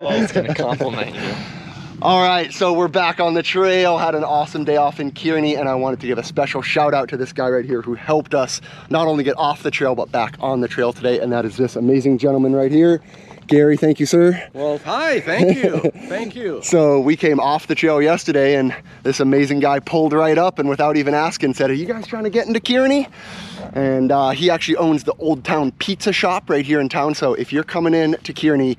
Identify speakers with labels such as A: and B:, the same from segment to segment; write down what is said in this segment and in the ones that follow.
A: Well, it's gonna compliment you.
B: All right, so we're back on the trail. Had an awesome day off in Kearny, and I wanted to give a special shout out to this guy right here who helped us not only get off the trail, but back on the trail today, and that is this amazing gentleman right here. Gary, thank you, sir.
C: Well, hi, thank you, thank you.
B: So we came off the trail yesterday, and this amazing guy pulled right up and without even asking said, "Are you guys trying to get into Kearny?" And he actually owns the Old Town Pizza Shop right here in town, so if you're coming in to Kearny,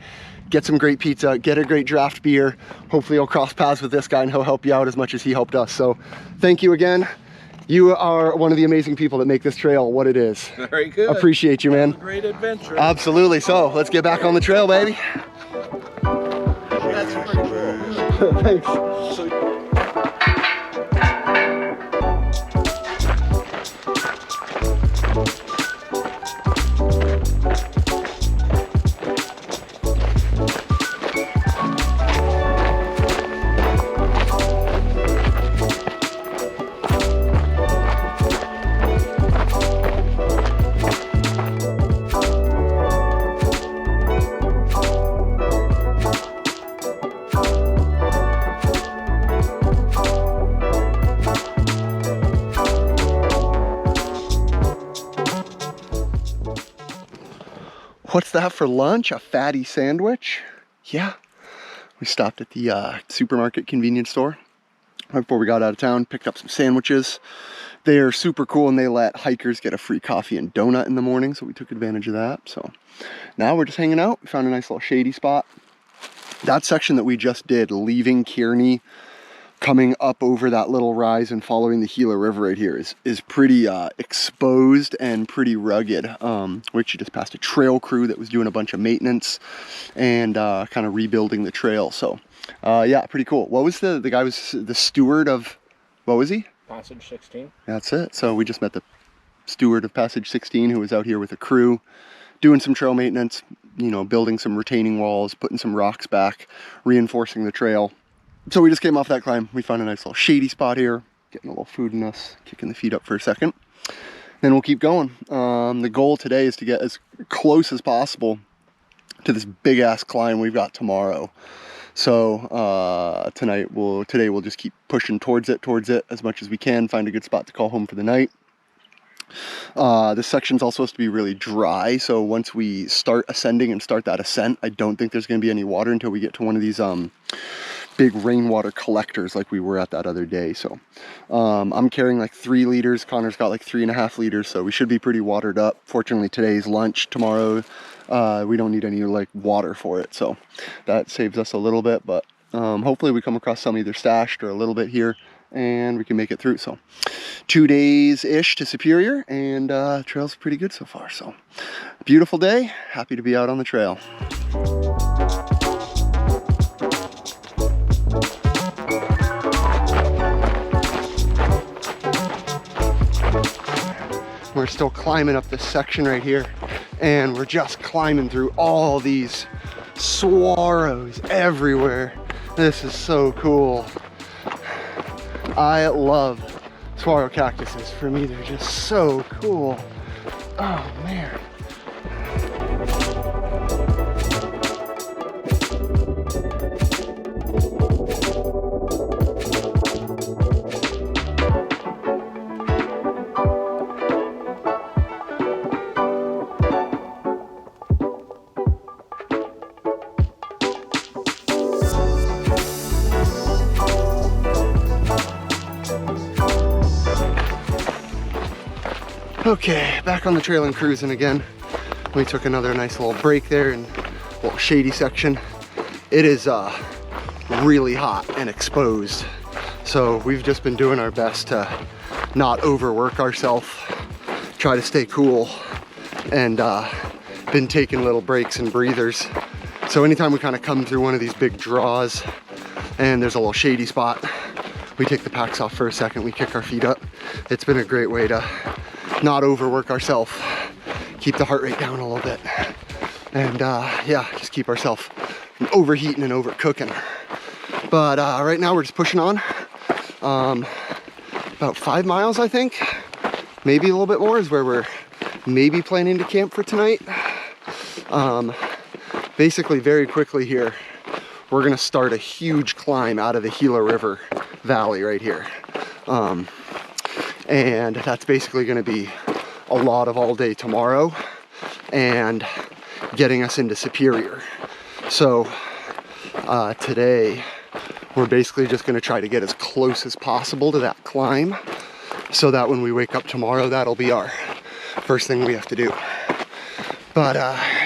B: get some great pizza, get a great draft beer. Hopefully you'll cross paths with this guy and he'll help you out as much as he helped us. So thank you again. You are one of the amazing people that make this trail what it is.
C: Very good.
B: Appreciate you, man.
C: That was a great adventure.
B: Absolutely. So let's get back on the trail, baby.
C: That's pretty cool.
B: Thanks. What's that for lunch? A fatty sandwich? Yeah. We stopped at the supermarket convenience store right before we got out of town, picked up some sandwiches. They are super cool and they let hikers get a free coffee and donut in the morning, so we took advantage of that. So now we're just hanging out. We found a nice little shady spot. That section that we just did, leaving Kearny, coming up over that little rise and following the Gila River right here is pretty exposed and pretty rugged. We actually just passed a trail crew that was doing a bunch of maintenance and kind of rebuilding the trail. So yeah, pretty cool. What was the guy was the steward of, what was he?
A: Passage 16.
B: That's it. So we just met the steward of Passage 16 who was out here with a crew doing some trail maintenance, you know, building some retaining walls, putting some rocks back, reinforcing the trail. So we just came off that climb. We found a nice little shady spot here, getting a little food in us, kicking the feet up for a second. Then we'll keep going. The goal today is to get as close as possible to this big ass climb we've got tomorrow. So today we'll just keep pushing towards it as much as we can, find a good spot to call home for the night. This section's all supposed to be really dry, so once we start ascending and start that ascent, I don't think there's going to be any water until we get to one of these big rainwater collectors like we were at that other day. So I'm carrying like 3 liters. Connor's got like 3.5 liters, so we should be pretty watered up. Fortunately, today's lunch. Tomorrow we don't need any like water for it, so that saves us a little bit. But hopefully we come across some either stashed or a little bit here and we can make it through. So 2 days ish to Superior, and trail's pretty good so far. So beautiful day, happy to be out on the trail. We're still climbing up this section right here, and we're just climbing through all these saguaros everywhere. This is so cool. I love saguaro cactuses. For me, they're just so cool. Oh man. Okay, back on the trail and cruising again. We took another nice little break there in a little shady section. It is really hot and exposed, so we've just been doing our best to not overwork ourselves, try to stay cool, and been taking little breaks and breathers. So anytime we kind of come through one of these big draws and there's a little shady spot, we take the packs off for a second, we kick our feet up. It's been a great way to not overwork ourselves, keep the heart rate down a little bit, and yeah, just keep ourselves from overheating and overcooking. But right now we're just pushing on. About 5 miles, I think, maybe a little bit more, is where we're maybe planning to camp for tonight. Basically very quickly here, we're gonna start a huge climb out of the Gila River valley right here. And that's basically gonna be a lot of all day tomorrow and getting us into Superior. So today we're basically just going to try to get as close as possible to that climb so that when we wake up tomorrow, that'll be our first thing we have to do. But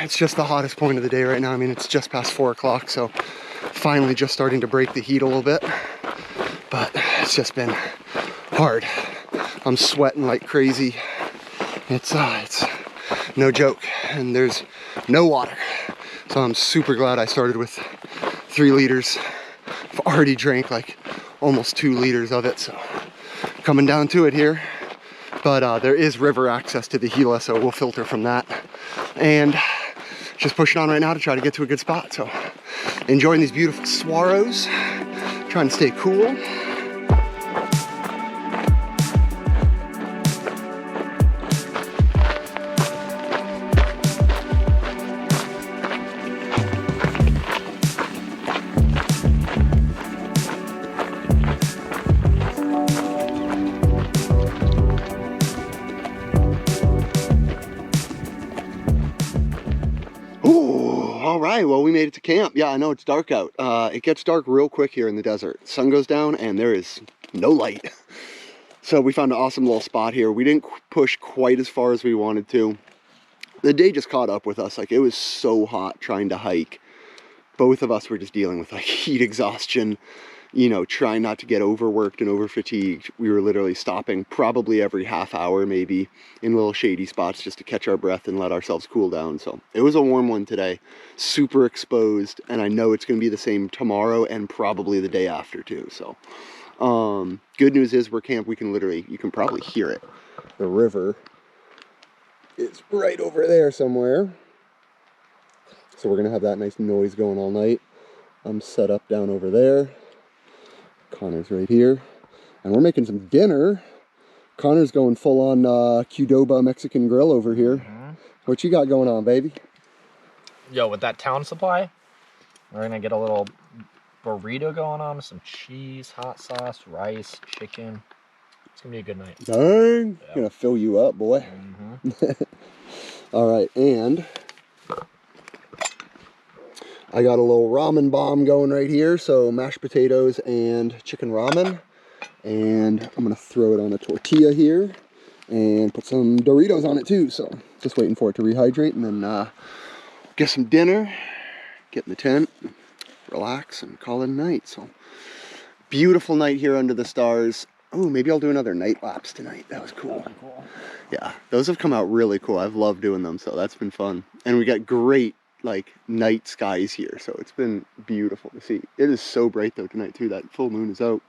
B: it's just the hottest point of the day right now. I mean, it's just past 4 o'clock, so finally just starting to break the heat a little bit, but it's just been hard. I'm sweating like crazy. It's no joke, and there's no water. So I'm super glad I started with 3 liters. I've already drank like almost 2 liters of it, so coming down to it here. But there is river access to the Gila, so we'll filter from that. And just pushing on right now to try to get to a good spot. So enjoying these beautiful saguaros, trying to stay cool. All right, well, we made it to camp. Yeah, I know it's dark out. It gets dark real quick here in the desert. Sun goes down and there is no light. So we found an awesome little spot here. We didn't push quite as far as we wanted to. The day just caught up with us. Like, it was so hot trying to hike. Both of us were just dealing with like heat exhaustion, you know, trying not to get overworked and over fatigued. We were literally stopping probably every half hour maybe in little shady spots just to catch our breath and let ourselves cool down. So it was a warm one today, super exposed, and I know it's going to be the same tomorrow and probably the day after too. So good news is we're camped. We can literally, you can probably hear it. The river is right over there somewhere. So we're gonna have that nice noise going all night. I'm set up down over there. Connor's right here. And we're making some dinner. Connor's going full on Qdoba Mexican grill over here. What you got going on, baby?
A: Yo, with that town supply, we're gonna get a little burrito going on with some cheese, hot sauce, rice, chicken. It's gonna be a good night.
B: Dang,
A: Yeah.
B: gonna fill you up, boy. All right, and I got a little ramen bomb going right here. So mashed potatoes and chicken ramen. And I'm gonna throw it on a tortilla here and put some Doritos on it too. So just waiting for it to rehydrate and then get some dinner, get in the tent, relax and call it a night. So beautiful night here under the stars. Oh, maybe I'll do another night lapse tonight. That was cool. Yeah, those have come out really cool. I've loved doing them, so that's been fun. And we got great like night skies here, so it's been beautiful to see. It is so bright though tonight too. That full moon is out.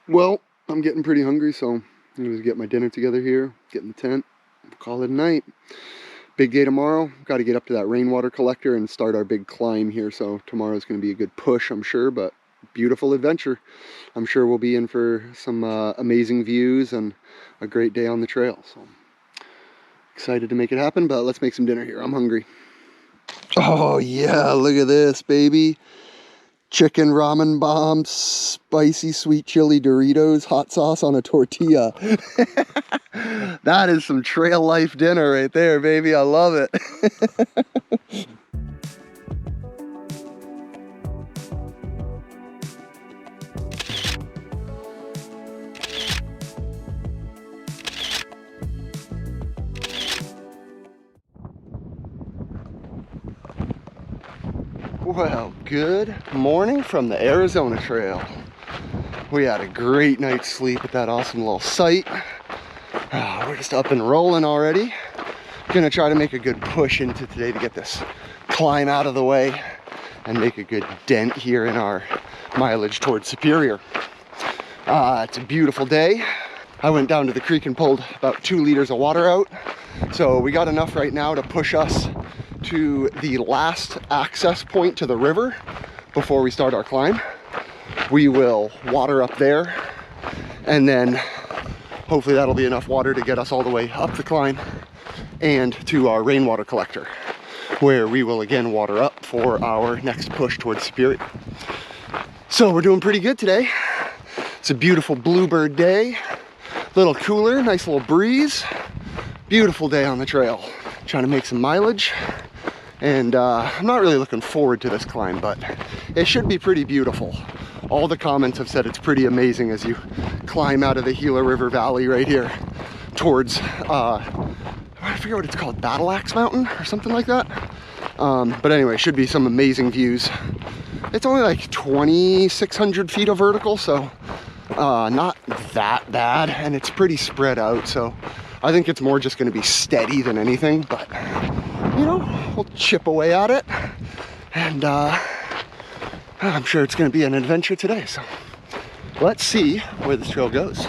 B: Well, I'm getting pretty hungry, so I'm gonna get my dinner together here, get in the tent, call it a night. Big day tomorrow. Got to get up to that rainwater collector and start our big climb here. So tomorrow's going to be a good push, I'm sure, but beautiful adventure. I'm sure we'll be in for some amazing views and a great day on the trail. So excited to make it happen, but let's make some dinner here. I'm hungry. Oh yeah, look at this, baby. Chicken ramen bomb, spicy sweet chili Doritos, hot sauce on a tortilla. That is some trail life dinner right there, baby. I love it. Well, good morning from the Arizona Trail. We had a great night's sleep at that awesome little site. We're just up and rolling already. Gonna try to make a good push into today to get this climb out of the way and make a good dent here in our mileage towards Superior. It's a beautiful day. I went down to the creek and pulled about 2 liters of water out. So we got enough right now to push us to the last access point to the river before we start our climb. We will water up there, and then hopefully that'll be enough water to get us all the way up the climb and to our rainwater collector. where we will again water up for our next push towards Superior. So we're doing pretty good today. It's a beautiful bluebird day, a little cooler, nice little breeze. Beautiful day on the trail. Trying to make some mileage, and I'm not really looking forward to this climb, but it should be pretty beautiful. All the comments have said it's pretty amazing as you climb out of the Gila River Valley right here towards, I forget what it's called, Battle Axe Mountain or something like that. But anyway, should be some amazing views. It's only like 2,600 feet of vertical, so not that bad, and it's pretty spread out, so I think it's more just going to be steady than anything, but you know, we'll chip away at it, and I'm sure it's going to be an adventure today. So let's see where this trail goes.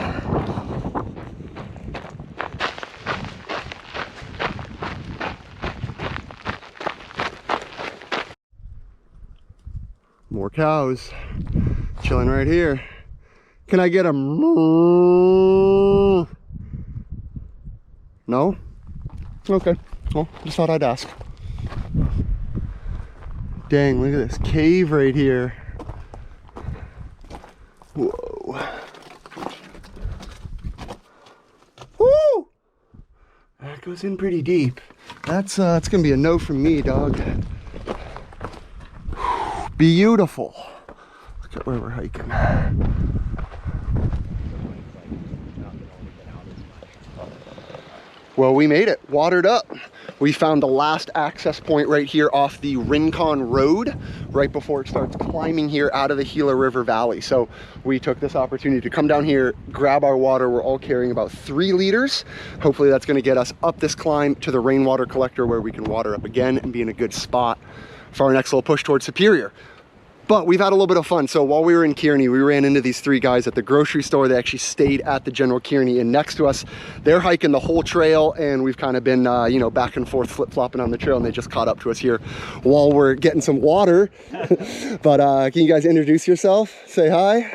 B: More cows chilling right here. Can I get a moo? No? Okay. Well, just thought I'd ask. Dang, look at this cave right here. Whoa. Woo! That goes in pretty deep. That's it's gonna be a no from me, dog. Beautiful. Look at where we're hiking. Well, we made it, watered up. We found the last access point right here off the Rincon Road, right before it starts climbing here out of the Gila River Valley. So we took this opportunity to come down here, grab our water. We're all carrying about 3 liters. Hopefully that's gonna get us up this climb to the rainwater collector where we can water up again and be in a good spot for our next little push towards Superior. But we've had a little bit of fun. So while we were in Kearny, we ran into these 3 guys at the grocery store. They actually stayed at the General Kearny Inn next to us. They're hiking the whole trail, and we've kind of been, you know, back and forth flip-flopping on the trail, and they just caught up to us here while we're getting some water. But can you guys introduce yourself? Say hi.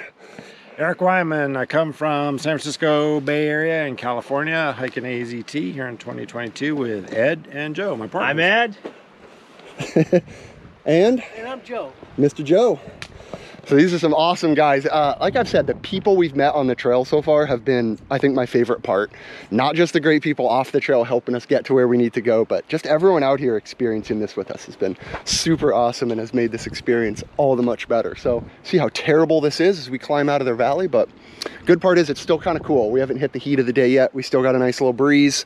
D: Eric Wyman. I come from San Francisco Bay Area in California, hiking AZT here in 2022 with Ed and Joe, my partners.
E: I'm Ed.
B: And
E: I'm Joe.
B: Mr. Joe. So these are some awesome guys. Like I've said, the people we've met on the trail so far have been, I think, my favorite part. Not just the great people off the trail helping us get to where we need to go, but just everyone out here experiencing this with us has been super awesome and has made this experience all the much better. So see how terrible this is as we climb out of their valley, but good part is it's still kind of cool. We haven't hit the heat of the day yet. We still got a nice little breeze.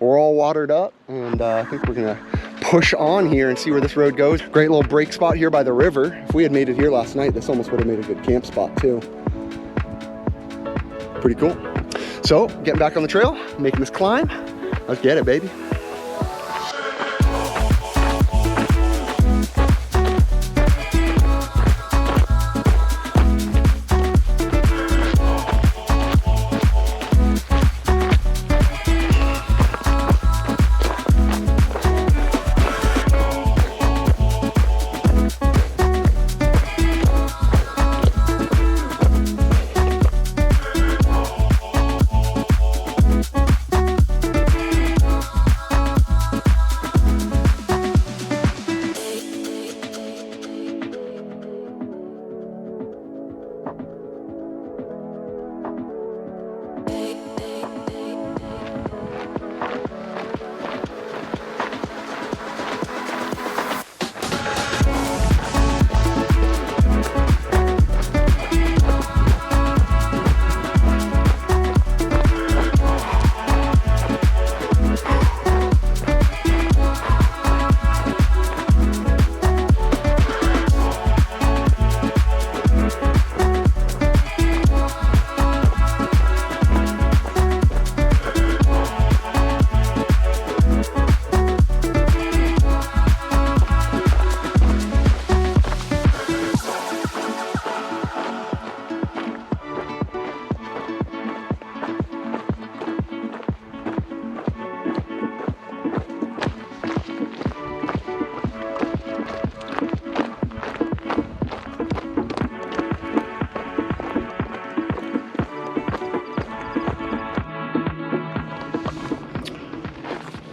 B: We're all watered up, and I think we're gonna push on here and see where this road goes. Great little break spot here by the river. If we had made it here last night, this almost would have made a good camp spot too. Pretty cool. So, getting back on the trail, making this climb. Let's get it, baby.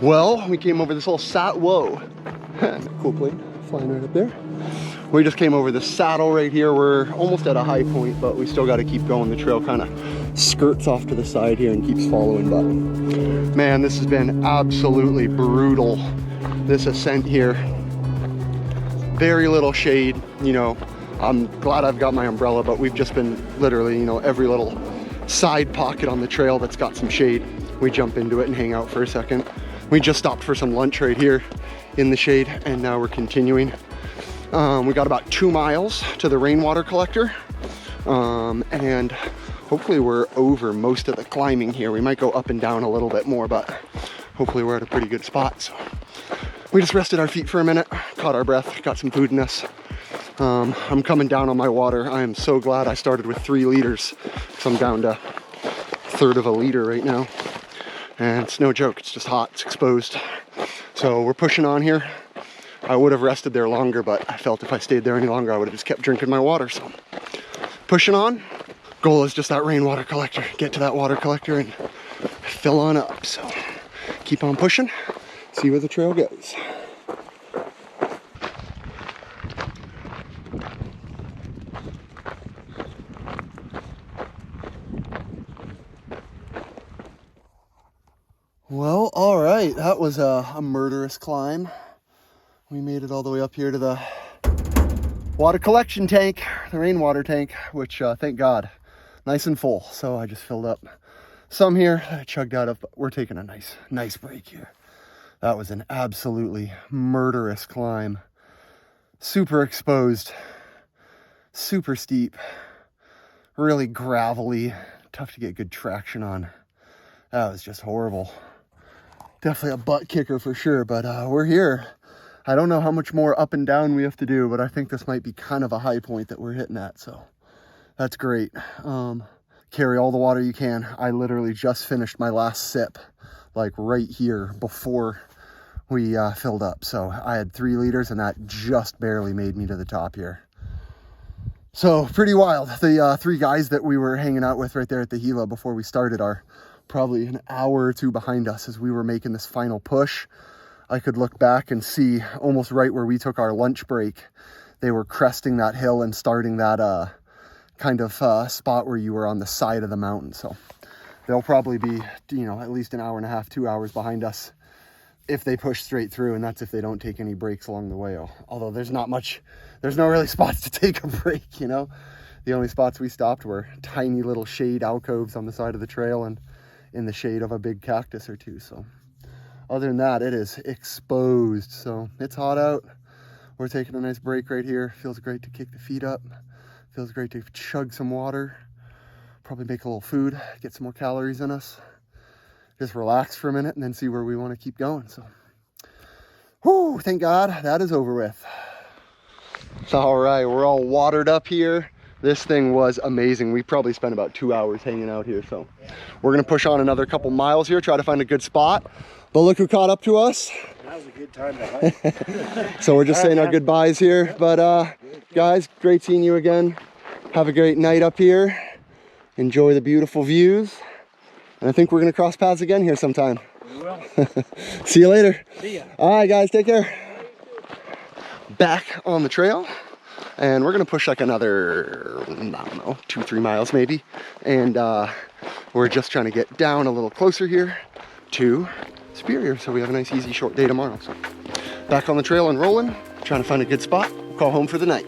B: Well, we came over this whole whoa. Cool plane flying right up there. We just came over the saddle right here. We're almost at a high point, but we still got to keep going. The trail kind of skirts off to the side here and keeps following, but man, this has been absolutely brutal, this ascent here. Very little shade, you know. I'm glad I've got my umbrella, but we've just been literally, you know, every little side pocket on the trail that's got some shade, we jump into it and hang out for a second. We just stopped for some lunch right here in the shade, and now we're continuing. We got about 2 miles to the rainwater collector, and hopefully we're over most of the climbing here. We might go up and down a little bit more, but hopefully we're at a pretty good spot. So we just rested our feet for a minute, caught our breath, got some food in us. I'm coming down on my water. I am so glad I started with 3 liters, so I'm down to 1/3 of a liter right now. And it's no joke, it's just hot, it's exposed. So we're pushing on here. I would have rested there longer, but I felt if I stayed there any longer, I would have just kept drinking my water. So pushing on. Goal is just that rainwater collector. Get to that water collector and fill on up. So keep on pushing, see where the trail goes. Well, all right, that was a murderous climb. We made it all the way up here to the water collection tank, the rainwater tank, which thank God, nice and full. So I just filled up some here, I chugged out of, but we're taking a nice break here. That was an absolutely murderous climb. Super exposed, super steep, really gravelly, tough to get good traction on. That was just horrible. Definitely a butt kicker for sure, but we're here. I don't know how much more up and down we have to do, but I think this might be kind of a high point that we're hitting at, so that's great. Carry all the water you can. I literally just finished my last sip, like right here before we filled up. So I had 3 liters and that just barely made me to the top here. So pretty wild. The 3 guys that we were hanging out with right there at the Gila before we started are probably an hour or 2 behind us as we were making this final push. I could look back and see almost right where we took our lunch break, they were cresting that hill and starting that kind of spot where you were on the side of the mountain. So they'll probably be, you know, at least an hour and a half, 2 hours behind us if they push straight through, and that's if they don't take any breaks along the way. Although there's no really spots to take a break, you know. The only spots we stopped were tiny little shade alcoves on the side of the trail and in the shade of a big cactus or 2. So other than that, it is exposed. So it's hot out. We're taking a nice break right here. Feels great to kick the feet up. Feels great to chug some water. Probably make a little food, get some more calories in us. Just relax for a minute and then see where we want to keep going. So, whew, thank God that is over with. All right, we're all watered up here. This thing was amazing. We probably spent about 2 hours hanging out here. So we're gonna push on another couple miles here, try to find a good spot. But look who caught up to us.
D: That was a good time to hike.
B: So we're just saying our goodbyes here. But guys, great seeing you again. Have a great night up here. Enjoy the beautiful views. And I think we're gonna cross paths again here sometime.
D: We will.
B: See you later.
D: See ya.
B: All right, guys, take care. Back on the trail. And we're gonna push like another, I don't know, 2-3 miles maybe. And we're just trying to get down a little closer here to Superior, so we have a nice easy short day tomorrow. So back on the trail and rolling, trying to find a good spot, call home for the night.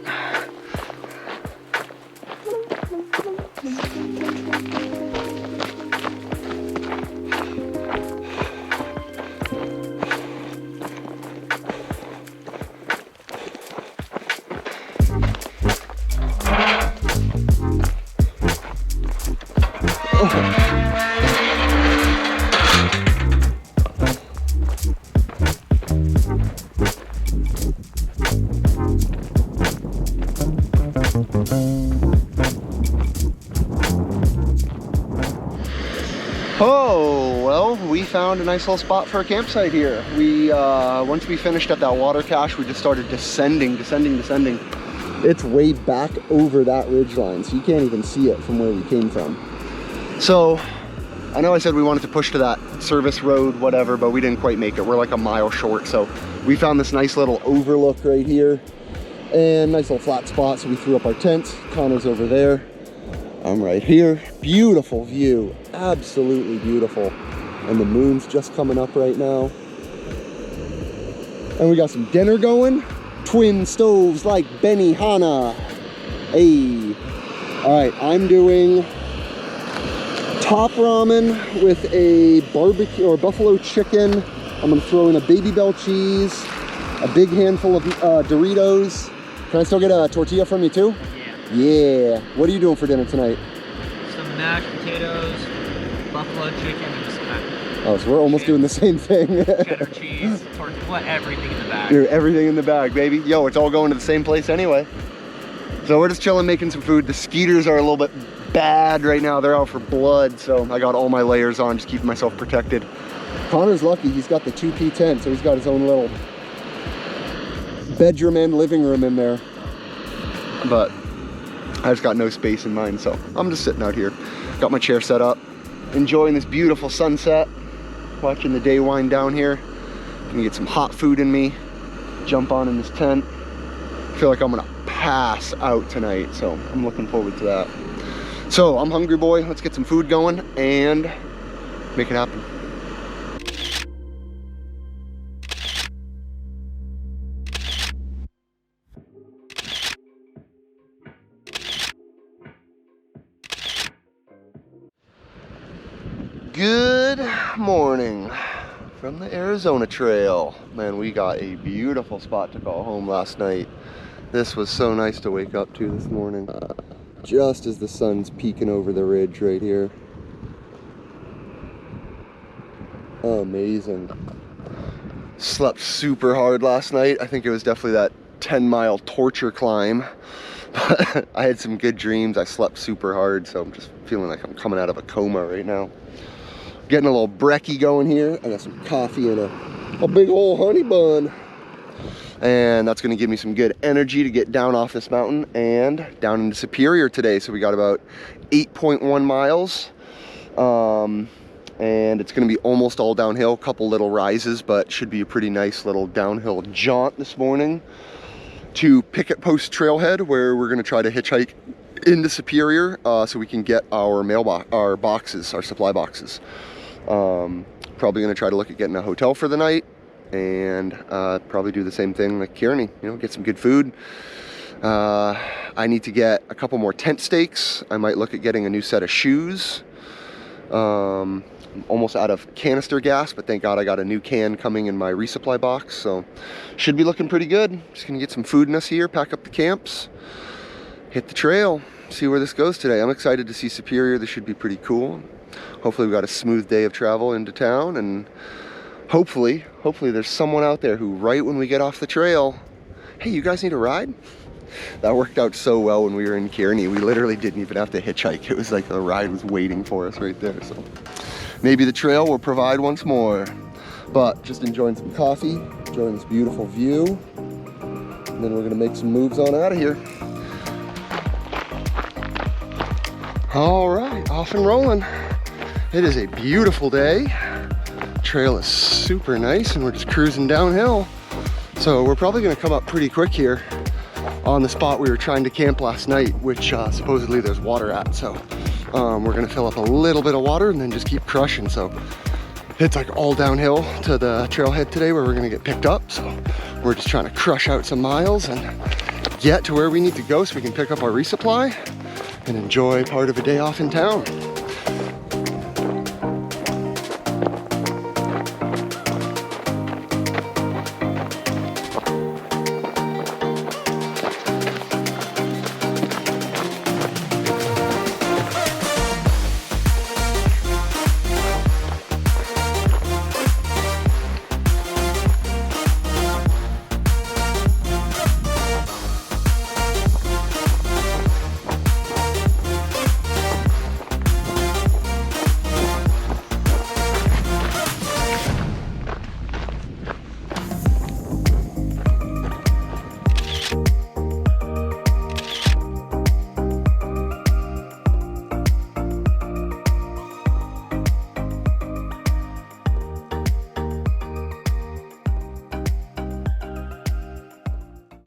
B: Oh, well, we found a nice little spot for a campsite here. We, once we finished at that water cache, we just started descending. It's way back over that ridge line, so you can't even see it from where we came from. So I know I said we wanted to push to that service road, whatever, but we didn't quite make it. We're like a mile short, so we found this nice little overlook right here and nice little flat spot, so we threw up our tents. Connor's over there. I'm right here. Beautiful view, absolutely beautiful. And the moon's just coming up right now. And we got some dinner going. Twin stoves like Benihana. Hey. All right, I'm doing top ramen with a barbecue or buffalo chicken. I'm gonna throw in a Baby Bell cheese, a big handful of Doritos. Can I still get a tortilla from you too? Yeah. What are you doing for dinner tonight?
A: Some mashed potatoes, buffalo chicken, and just kind of
B: Oh, so we're almost doing the same thing.
A: cheddar cheese, tortilla, everything in the bag.
B: Dude, everything in the bag, baby. Yo, it's all going to the same place anyway. So we're just chilling, making some food. The skeeters are a little bit bad right now. They're out for blood, so I got all my layers on, just keeping myself protected. Connor's lucky. He's got the 2P tent, so he's got his own little bedroom and living room in there. But I just got no space in mine, so I'm just sitting out here. Got my chair set up, enjoying this beautiful sunset, watching the day wind down here. Gonna get some hot food in me, jump on in this tent. I feel like I'm gonna pass out tonight, so I'm looking forward to that. So I'm hungry, boy. Let's get some food going and make it happen. Good morning from the Arizona Trail. Man, we got a beautiful spot to call home last night. This was so nice to wake up to this morning. Just as the sun's peeking over the ridge right here. Amazing. Slept super hard last night. I think it was definitely that 10-mile torture climb. But I had some good dreams. I slept super hard, so I'm just feeling like I'm coming out of a coma right now. Getting a little brekkie going here. I got some coffee and a big old honey bun. And that's gonna give me some good energy to get down off this mountain and down into Superior today. So we got about 8.1 miles. And it's gonna be almost all downhill, couple little rises, but should be a pretty nice little downhill jaunt this morning to Picketpost trailhead, where we're gonna try to hitchhike into Superior so we can get our our supply boxes. Probably gonna try to look at getting a hotel for the night, and probably do the same thing like Kearny, you know, get some good food. I need to get a couple more tent stakes. I might look at getting a new set of shoes. I'm almost out of canister gas, but thank God I got a new can coming in my resupply box, so should be looking pretty good. Just gonna get some food in us here, pack up the camps, hit the trail, see where this goes today. I'm excited to see Superior. This should be pretty cool. Hopefully we got a smooth day of travel into town, and hopefully there's someone out there who, right when we get off the trail, hey, you guys need a ride? That worked out so well when we were in Kearny. We literally didn't even have to hitchhike. It was like the ride was waiting for us right there. So maybe the trail will provide once more. But just enjoying some coffee, enjoying this beautiful view, and then we're gonna make some moves on out of here. All right, off and rolling. It is a beautiful day. Trail is super nice, and we're just cruising downhill. So we're probably gonna come up pretty quick here on the spot we were trying to camp last night, which supposedly there's water at. So we're gonna fill up a little bit of water and then just keep crushing. So it's like all downhill to the trailhead today where we're gonna get picked up. So we're just trying to crush out some miles and get to where we need to go so we can pick up our resupply and enjoy part of a day off in town.